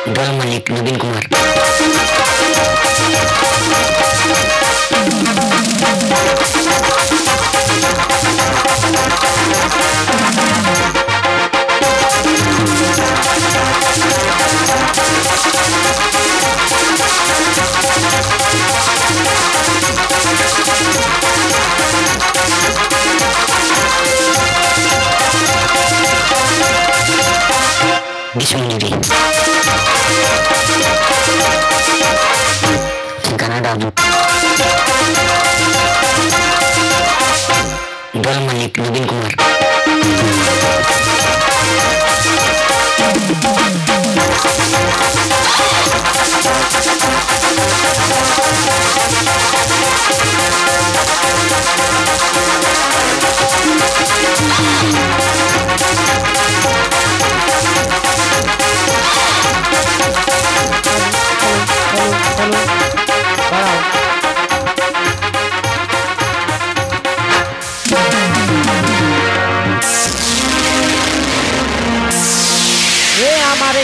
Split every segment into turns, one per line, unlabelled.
दल मालिक नवीन Kumar Bismillah Kanada Dal Malik Nabin Kumar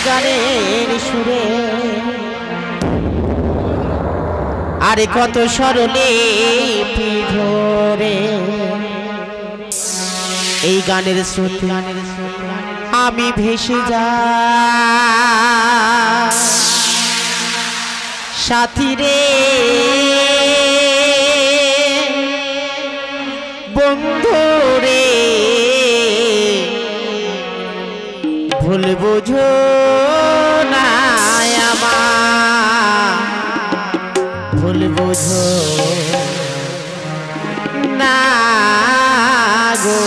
গানের সুরে আরে কত সরলে ধরে এই গানের স্রোতে আমি ভেসে যাই সাথী রে বন্ধু রে ভুল বুঝো না আমার ভুল বুঝো না গো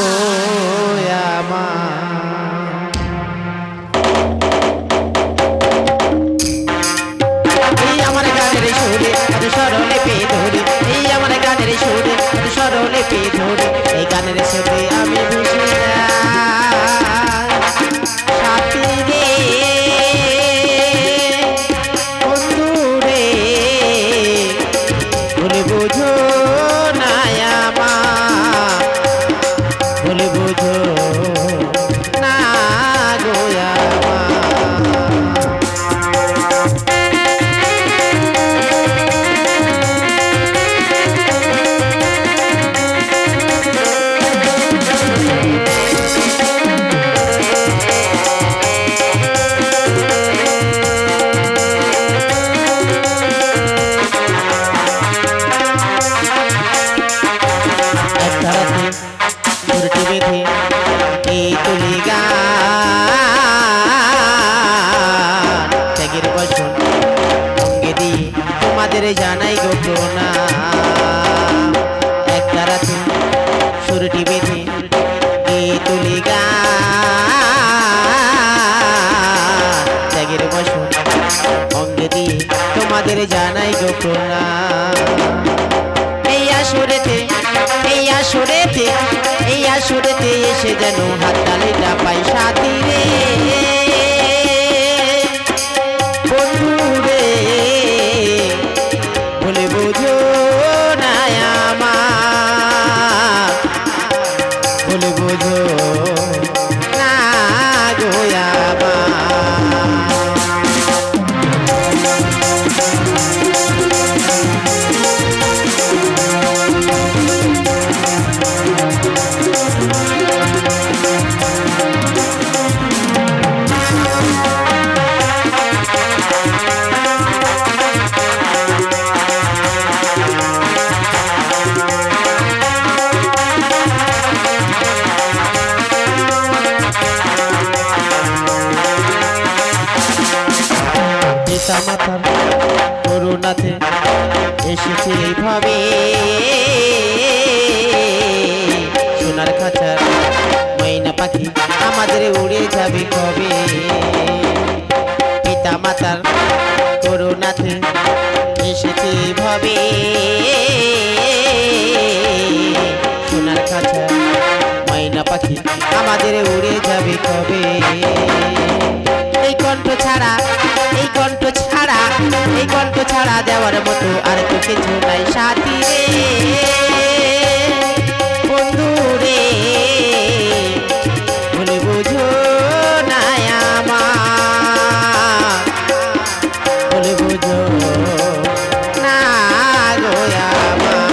এই আমার গানের সুরে সরলে পে ধরে এই আমার গানের সুরে সরলে পে ধরে এই গানের সুরে আমি ভেসে যাই জানাই ঘটনা একটা রাতে সুরটি বেঁধে তুলি ত্যাগের বসন অঙ্গে দিয়ে তোমাদের জানাই ঘটনা এই আসরেতে এসে যেন হাততালিটা পাই সাথী রে বন্ধু রে ভুল বুঝো না আমার ভুল বুঝো না গো মাথার করুণাতে এসেছে এইভাবে সোনার খাঁচার ময়না পাখি আমাদের উড়ে যাবে কবে পিতা মাতার করুণাতে এসেছে ভাবে সোনার খাঁচার ময়না পাখি আমাদের উড়ে যাবে কবে এই কণ্ঠ ছাড়া এই কণ্ঠ ছাড়া এই কণ্ঠ ছাড়া দেওয়ার মতো আর তো কিছু নাই সাথী রে বন্ধু রে বলে বুঝো না আমার বলে বুঝো না গো আমার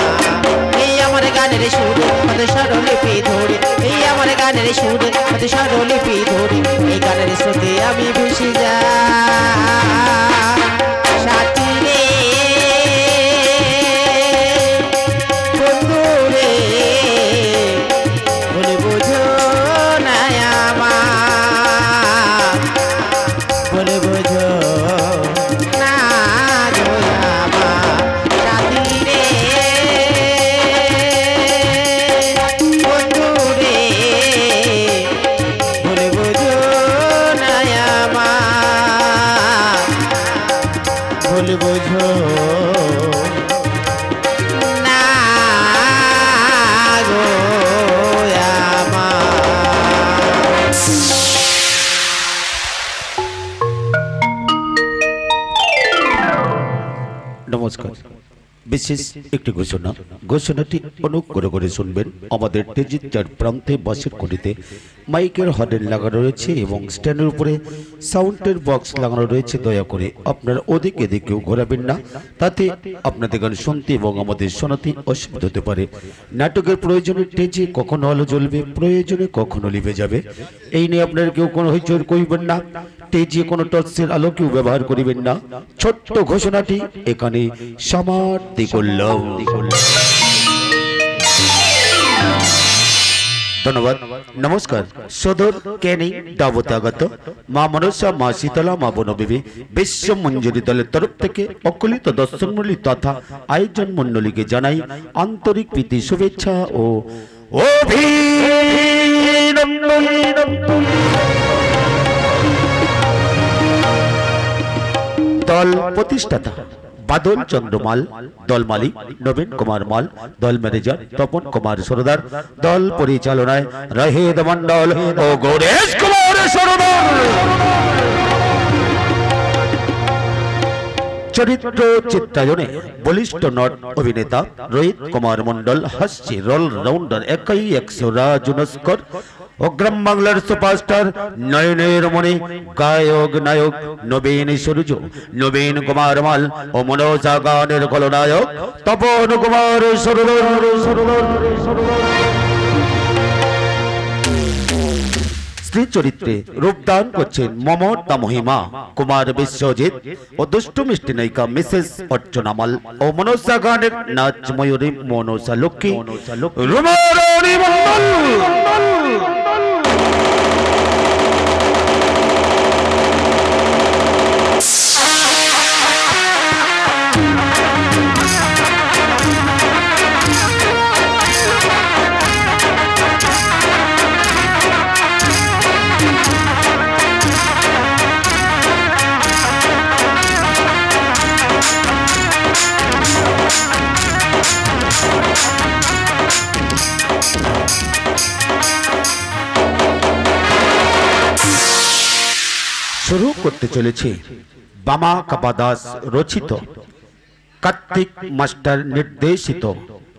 এই আমার গানের সুরে কত স্বরলিপি ধরে এই আমার গানের সুরে কত স্বরলিপি ধরে এই গানের স্রোতে আমি ভেসে যাই সাথী রে বন্ধু রে বলে বুঝো না আমার বলে বুঝো না গো আমার সাথী রে বন্ধু রে বলে বুঝো না আমার বলে বুঝো না গো আমার
নমস্কার বিশেষ একটি ঘোষণা ঘোষণাটি অনুগ্রহ করে শুনবেন আমাদের টেজির চার প্রান্তে বাসের কোটিতে মাইকের হর্ন লাগানো রয়েছে এবং স্ট্যান্ডের উপরে সাউন্ডের বক্স লাগানো রয়েছে দয়া করে আপনারা ওদিকে এদিকেও ঘোরাবেন না তাতে আপনাদের গান শুনতে এবং আমাদের শোনাতে অসুবিধা হতে পারে নাটকের প্রয়োজনে টেজে কখনো আলো জ্বলবে প্রয়োজনে কখনো লিভে যাবে এই নিয়ে আপনারা কেউ কোনো হইচই করবেন না টেজে কোনো টর্চের আলো কেউ ব্যবহার করিবেন না ছোট্ট ঘোষণাটি এখানে সমাপ্তি করলাম ধন্যবাদ নমস্কার সদর ক্যানিং দাবতাগত মা মনসা মা শীতলা মা বনবিবি বিশ্ব মঞ্জুরি দলের তরফ থেকে অকলিত দর্শন মণ্ডলী তথা আয়োজন মণ্ডলীকে জানাই আন্তরিক প্রীতি শুভেচ্ছা ও অভিনন্দন দল প্রতিষ্ঠাতা বাদল চন্দ্র মাল দল মালিক নবীন কুমার মাল দল ম্যানেজার তপন কুমার সরদার দল পরিচালনায় রহেদ মন্ডল ও গৌরেশ কুমার সরদার চরিত্র চিত্রায়নে বলিষ্ঠ নট অভিনেতা রোহিত কুমার মন্ডল হাসি রোল রাউন্ডার একাই 100 রাজু নস্কর ও গ্রাম বাংলার সুপারস্টার নয়নের মনে গায়ক নায়ক নবীন সূর্য নবীন কুমার মাল ও মনোজা গানের খলনায়ক তপন কুমার সরদার স্ত্রী চরিত্রে রূপদান করছেন মমতা মহিমা কুমার বিশ্বজিৎ ও দুষ্টু মিষ্টি নায়িকা মিসেস অর্চনা মাল ও মনোজা গানের নাচ ময়ূরী মনোজা লক্ষ্মী রুমারানী মন্ডল শুরু করতে চলেছে বামা কাপা দাস রচিত কার্তিক মাস্টার নির্দেশিত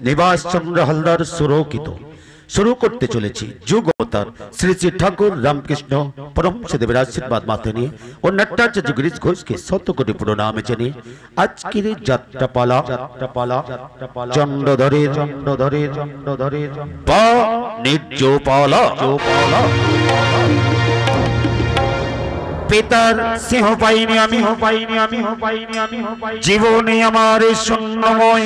নিবাস চন্দ্র হালদার সুরকিত শুরু করতে চলেছি যুগ অবতার শ্রী শ্রী ঠাকুর রামকৃষ্ণ পরমহংসদেবের আশীর্বাদ মাথায় নিয়ে ও নাট্যাচার্য গিরিশ ঘোষকে শত কোটি প্রণামে জানিয়ে আজকের যাত্রাপালা চন্দ্রধরের বা নির্জপালা পিতার সিংহ পাইনি আমি জীবনে আমার শূন্যময়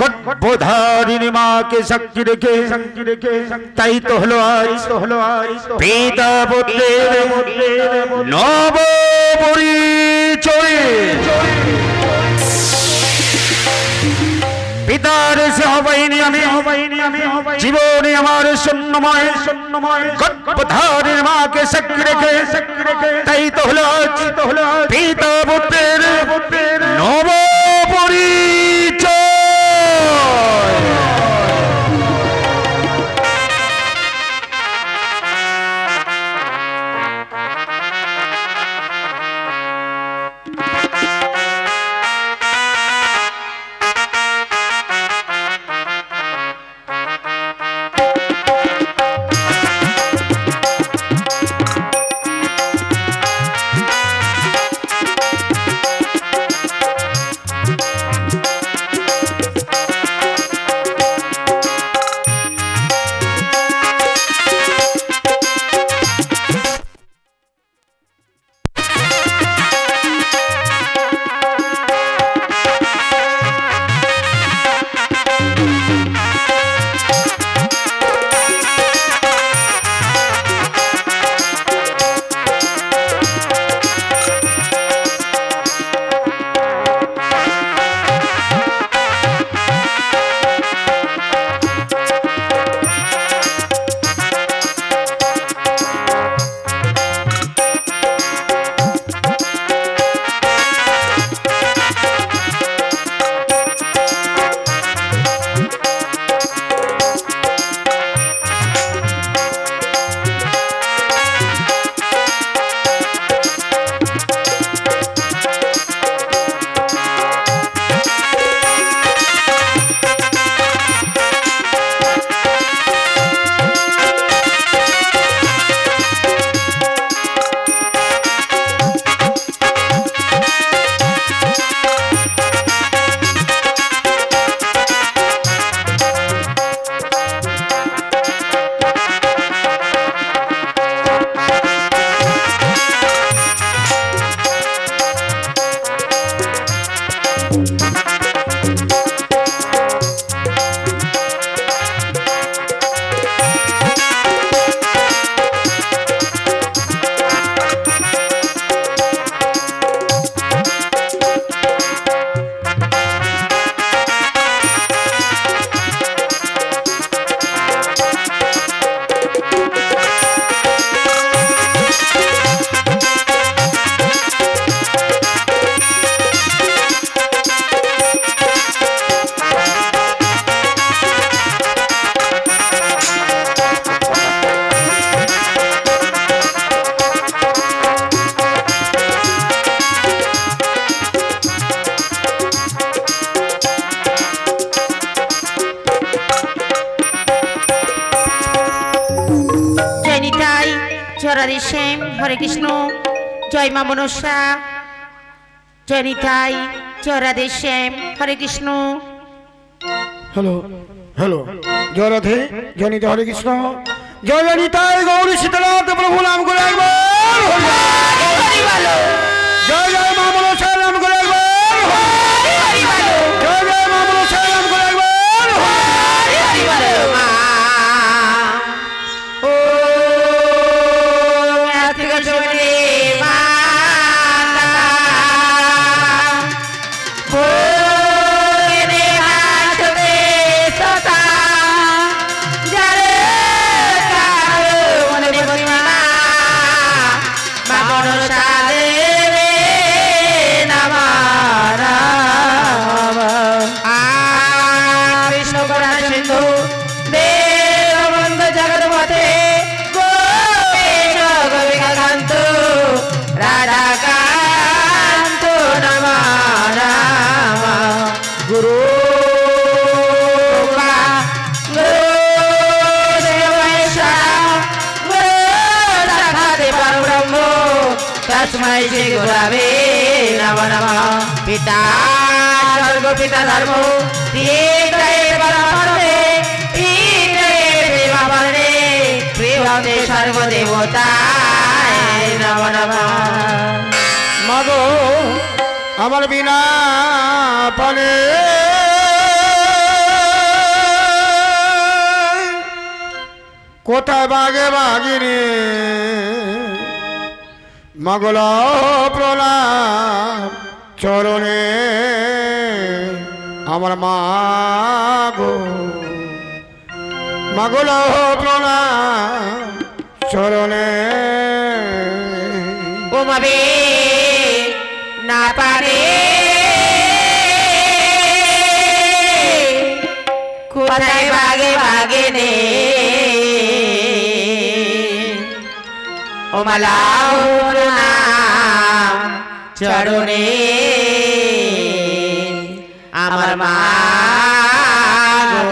গর্ভধারিণী মাকে সাক্ষী রেখে তাই তো হলো আজ পিতা পুত্রের নব পরিচয়
পিতার সেবা পাইনি আমি জীবনে আমার শূন্যময় গর্ভধারীর মাকে সাক্ষী রেখে তাই তো হলো পিতা পুত্রের নব পরিচয়।
রাধে শ্যাম, হরে কৃষ্ণ, জয় মা মনসা, জয় নিতাই, জয় রাধে শ্যাম, হরে কৃষ্ণ।
হ্যালো হ্যালো, জয় রাধে, জয় নিতাই, হরে কৃষ্ণ, জয় জয় নিতাই, গৌরী শীতলাথ প্রভু নাম করে একবার, জয় জয় মা মনসা নাম করে একবার, জয় জয় মা মনসা নাম করে একবার।
পিতা স্বর্গ পিতা ধর্ম সর্বদেবতা
মাগো আমার বিনা পানে কোথায় বাগে বাগিনী মঙ্গল প্রণাম চরণে আমার মা গো মাগো লহ প্রণাম চরণে
ও মাবে না পারে কোথায় ভাগে ভাগে নে ও মালাও প্রণাম চরণে আমার মা গো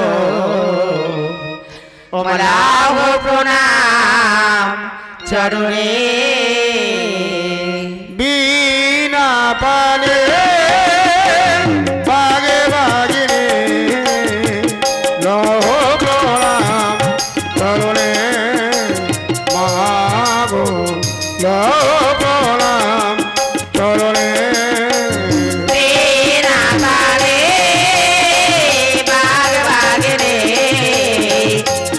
ও মালাও প্রণাম চরণে
বিনা পানে বাগে বাগে লহ প্রণাম চরণে মাগো লহ প্রণাম চরণে
বিনা পানে বাগে বাগে রে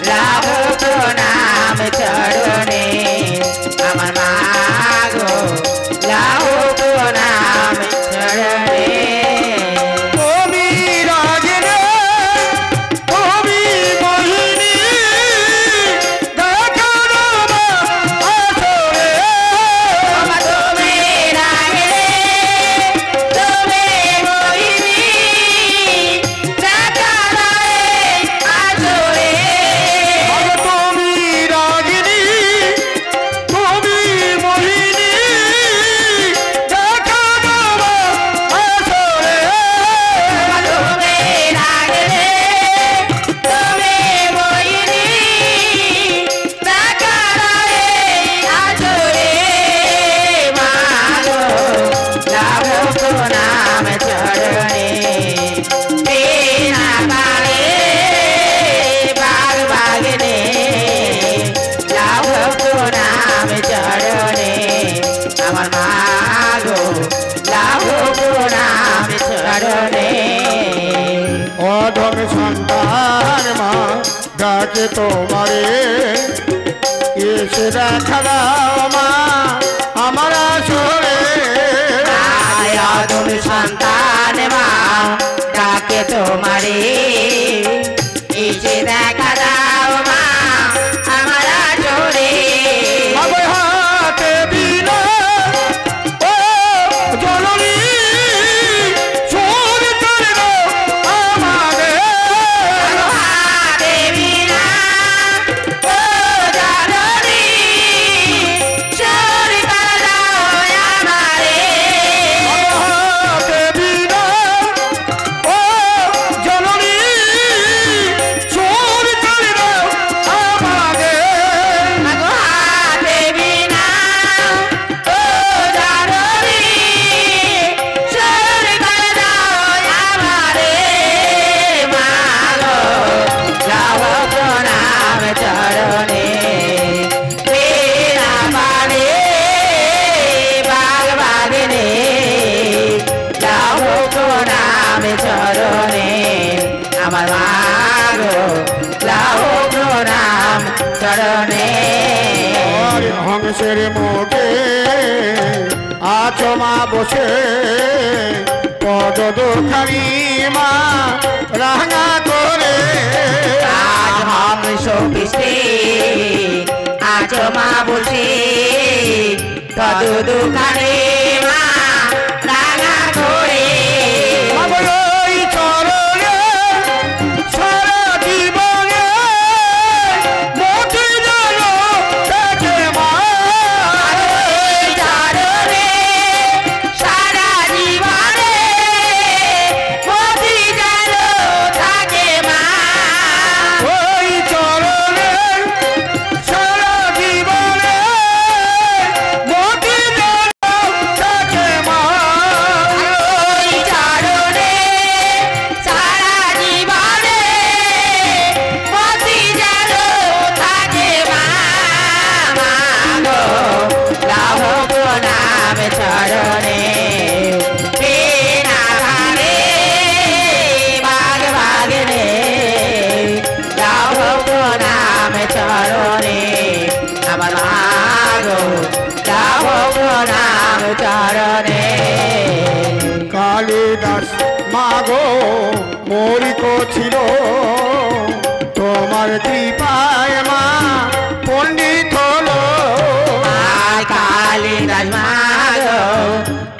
লাভ প্রণাম চরণে আমার মা গো লাভ প্রণাম চরণে
তুমি রাগে রে তুমি মোহিনী দেখা আসরে
তুমি রাগে রে তুমি মোহিনী দেখা আজরে
তুমি রাগিনী তুমি মোহিনী দেখা আসরে
তুমি রাগে রে তুমি মোহিনী দেখা আজরে মাগো লাভ প্রণাম চরণে বিনা পারে বাগ বাগনে লাভ প্রণাম চরণে আমার মাগো লাভ প্রণাম চরণে
অধম সন্তান মা ডাকে তোমারে এসে দেখা দাও মা আমার আসরে
আয়াদুল সন্তান মা ডাকে তোমারে এসে দেখা দাও মা আমার জোরে
আমার হাতে বিনা ও জননী সুর করে দাও আমাদের
দেবী না ও জাননী চোর কালাও আমারে
হাতে বিনা ও জননী সুর করে দাও আমাদের
দেবী না ও জাননী চোর কালাও আমারে মাগো লাভ প্রণাম চরণে বিনা পারে বাগ বাগনে লাভ প্রণাম চরণে আমার মাগো লাভ প্রণাম চরণে
হংসের মুখে আছো মা বসে পদ দুখানি মা রাঙা করে
আজ হংস কৃষ্ণে আজ মা বসে তদ দুখানে মা রাঙা করে
ওই চরণে সারা জীবনে মতি যেন দেখে মা
চরণে সারা জীবনে মতি যেন থাকে মা
ওই চরণে সারা জীবনে মতি যেন ছিল তোমার কৃপায় মা পণ্ডিত হলো
কালিদাস মাগো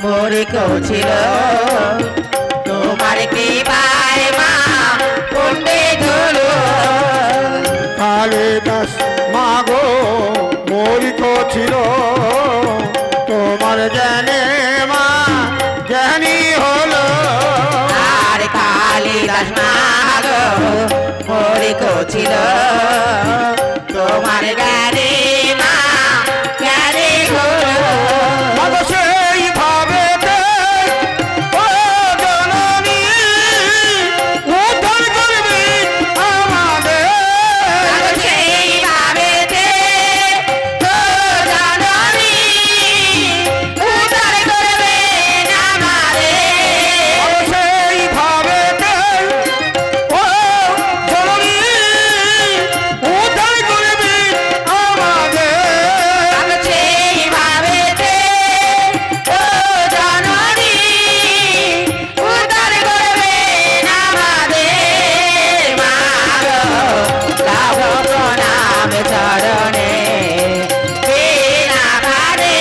মৌরিক ছিল তোমার কৃপায় মা পণ্ডিত হলো
কালিদাস মাগো মৌরিক ছিল তোমার জ্ঞানে মা জ্ঞানী হলো
আর কালিদাস মাগো মৌরিক ছিল তোমার জ্ঞানী মা জ্ঞানী হলো
মাগো সেই ভাবেতে ও জননী উদ্ধার করবে আমাদের
সেই ভাবেতে তো জাননি উদ্ধার করবে আমাদের
সেই ভাবেতে ও জননী উদ্ধার করবে আমাদের
সেই ভাবেতে তো জাননি উদ্ধার করবে আমাদের মাগো লাভ প্রণাম চরণে বিনা ভারে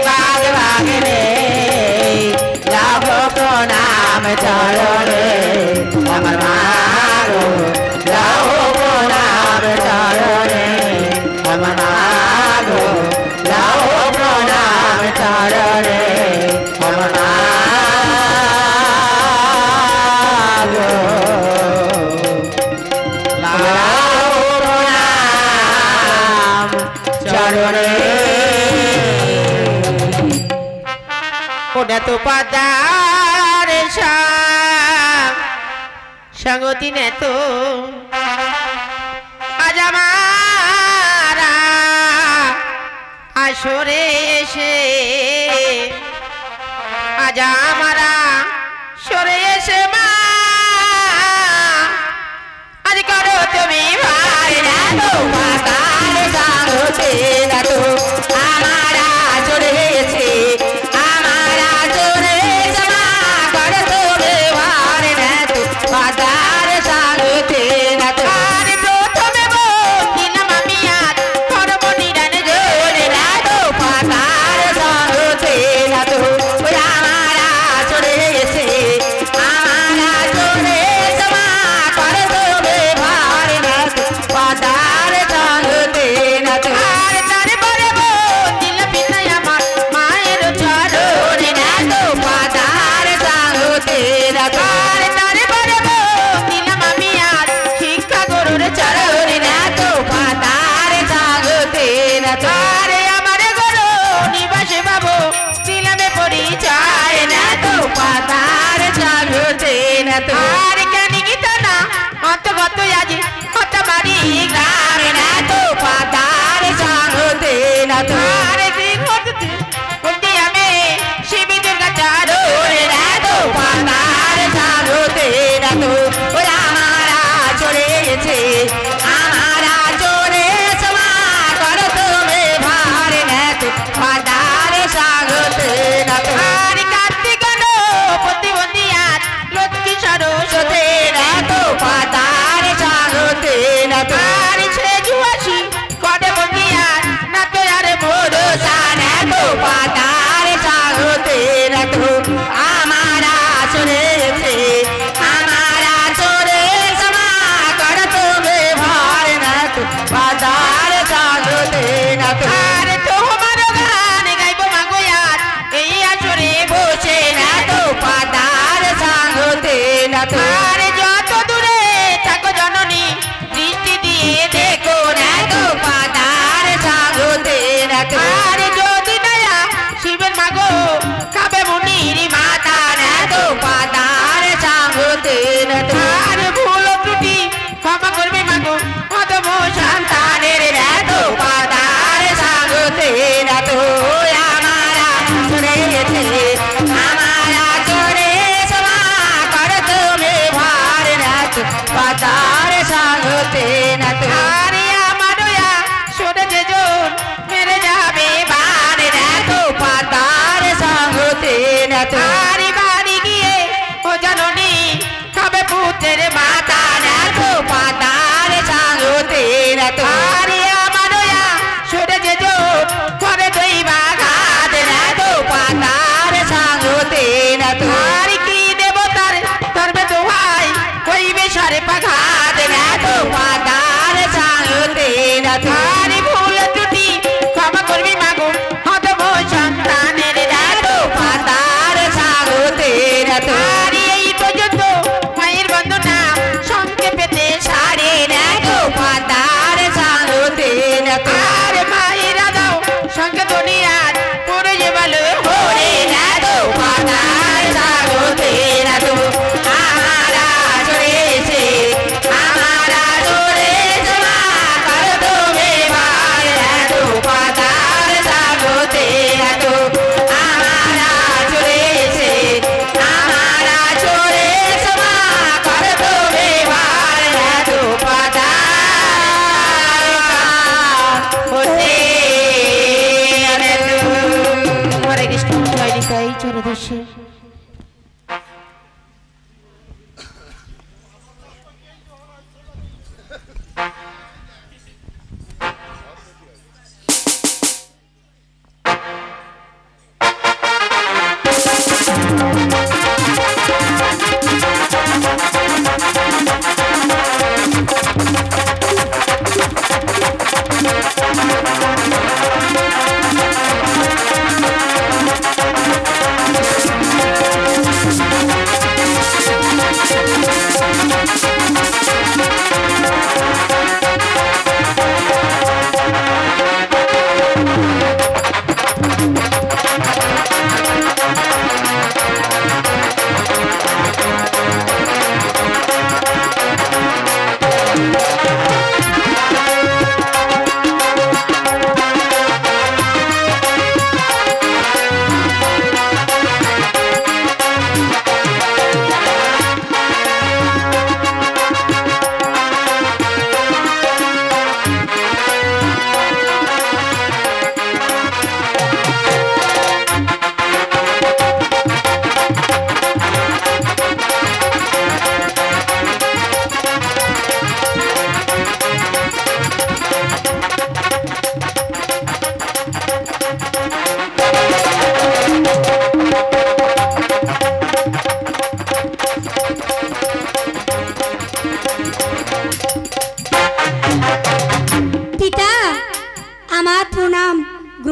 বাগ বাগনে লাভ প্রণাম চরণে আমার মাগো লাভ প্রণাম চরণে আমার মাগো লাভ প্রণাম চরণে আমার মাগো লাভ প্রণাম চরণে ওটা তো পাতার সঙ্গতি নে তো আজ আমারা আসরে এসে আজ আমারা সরে এসে মা আজ করো তুমি ভাই না তো পাতার সঙ্গতি না তো আমারা চলে এসে আমারা চলে এসে মা করো তুমি ভাই না তো পাতার সঙ্গতি না তো আর প্রথমে বলছিলাম আমি আজ করব নিরান জোরে না তো পাতার সঙ্গতি না তো আমারা চলে এসে আমারা চলে এসে মা করো তুমি ভাই না তো পাতার সঙ্গতি না তো আর তারপরে বলছিলাম বিনয় আমার মায়ের চরণে না তো পাতার সঙ্গতি না তো আর তারপরে বলছিলাম আমি আজ শিক্ষা গুরুর চরণে না তো পাতার সঙ্গতি না তো আরে আমার গুরু নিবাসে বাবু দিলামে পরিচয় না তো পাতার সঙ্গতি না তো আর জ্ঞানী গীতা না অন্তগত আজি হত বাড়ি গ্রামে না তো পাতার সঙ্গতি না তো আরে দিন হতে আমি শিবি দুর্গা চরণে না তো পাতার সঙ্গতি না তো আমারা চলে গেছে আমারা চলে সমা করো তুমি ভারে না তো পাতার সঙ্গতি না তো আর কার্তিক প্রতিবন্ধী আজ লক্ষ্মী সরস্বতী না তো পাতার সঙ্গতি না তো আর সে জুয়াশি কটে বন্ধী আজ না তো আর ভরসা না তো পাতার সঙ্গতি না তো আমারা চলে গেছে আমারা চলে সমা করো তুমি ভারে না তো পাতার সঙ্গতি না তো আর তোমার গান গাইব মাগো আর এই আসরে বসে না তো পাতার সঙ্গতি না তো আর যত দূরে থাকো জননী দৃষ্টি দিয়ে দেখো না তো পাতার সঙ্গতি না তো আর যদি দয়া শিবের মাগো খাবে মুনির মাতা না তো পাতার সঙ্গতি না তো আর ভুল ত্রুটি ক্ষমা করবে মাগো অদম সন্তানের না তো পাতার সঙ্গতি না তো আমারা চলে গেছে আমারা চলে সমা করো তুমি ভার না তো পাতার সঙ্গতি না তো আরে আমার শুনে যে জন মেরে যাবে বারে না তো পাতার সঙ্গতি না তো আরে বাড়ি গিয়ে ও জাননি খাবে পুত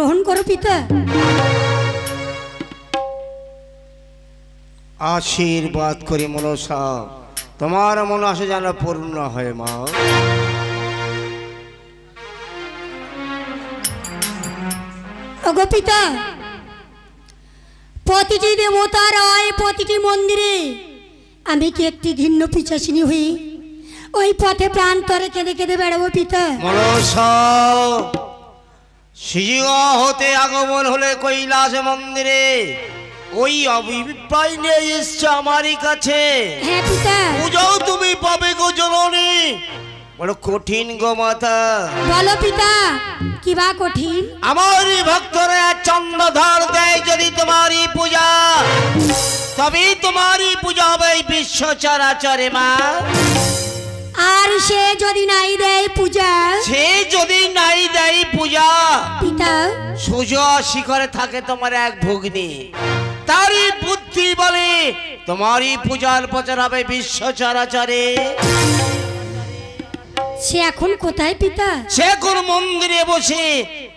গ্রহণ করো পিতা।
আশীর্বাদ করি মনসা, তোমার মনসা যেন পূর্ণ হয় মা।
ওগো পিতা, প্রতিটি দেবতার আয় প্রতিটি মন্দিরে আমি কি একটি ঘৃণ্য পিচাসিনী হই ওই পথে প্রান্তরে কেঁদে কেঁদে বেড়াবো পিতা?
মনসা, সিজিগা হতে আগমন হলে কৈলাস মন্দিরে ওই অভিপ্রায় নিয়ে এসছে আমারই কাছে।
হ্যাঁ পিতা।
পূজাও তুমি পাবে গো জননী, বড় কঠিন গো মাতা।
বলো পিতা, কি বা কঠিন?
আমারই ভক্তরা চন্দ্রধর দেয় যদি তোমারই পূজা, তবেই তোমারই পূজা হবে এই বিশ্ব চরাচরে মা।
আর সে যদি নাই দেয় পূজা,
সে যদি নাই দেয় পূজা,
পিতা
সূর্য শিখরে থাকে তোমার এক ভগ্নী, তারই বুদ্ধি বলে তোমারই পূজার প্রচার হবে বিশ্ব চরাচরে।
সে এখন কোথায় পিতা?
সে কোন মন্দিরে বসে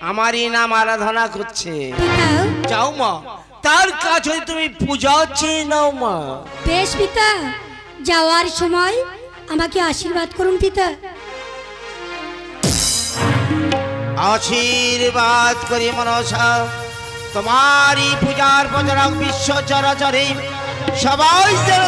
আমারই নাম আরাধনা করছে।
পিতা
যাও মা, তার কাছে তুমি পূজা চেয়ে নাও মা।
বেশ পিতা, যাওয়ার সময় আমাকে আশীর্বাদ করুন পিতা।
আশীর্বাদ করি মনসা, তোমারই পূজার প্রচারক বিশ্ব চরাচরে সবাই যেন